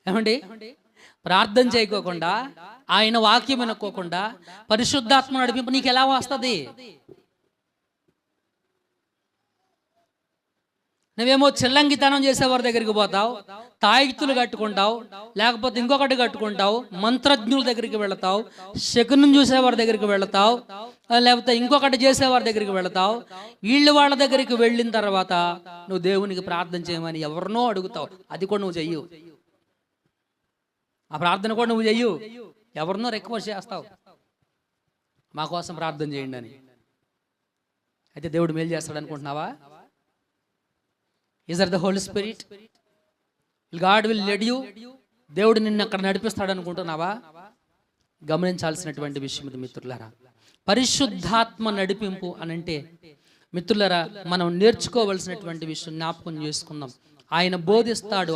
ఏమండి, ప్రార్థన చేయకోకుండా, ఆయన వాక్యం వినుకోకుండా పరిశుద్ధాత్మ నడిపింపు నీకు ఎలా వస్తుంది? నువ్వేమో చిల్లంగితనం చేసేవారి దగ్గరికి పోతావు, తాయితులు కట్టుకుంటావు, లేకపోతే ఇంకొకటి కట్టుకుంటావు, మంత్రజ్ఞుల దగ్గరికి వెళతావు, శకునం చూసేవారి దగ్గరికి వెళతావు, లేకపోతే ఇంకొకటి చేసేవారి దగ్గరికి వెళతావు. వాళ్ళ దగ్గరికి వెళ్ళిన తర్వాత నువ్వు దేవునికి ప్రార్థన చేయమని ఎవరినో అడుగుతావు. అది కూడా నువ్వు చెయ్యు. ఆ ప్రార్థన కూడా నువ్వు చెయ్యు. ఎవరినో రిక్వెస్ట్ చేస్తావు, మా కోసం ప్రార్థన చేయండి అని. అయితే దేవుడు మేలు చేస్తాడు అనుకుంటున్నావా? Is are the Holy Spirit? God will lead you. దేవుడు నిన్ను అక్కడ నడిపిస్తాడు అనుకుంటున్నావా? గమనించాల్సినటువంటి విషయం ఇది మిత్రులారా. పరిశుద్ధాత్మ నడిపింపు అని అంటే మిత్రులారా, మనం నేర్చుకోవలసినటువంటి విషయం జ్ఞాపకం చేసుకుందాం. ఆయన బోధిస్తాడు.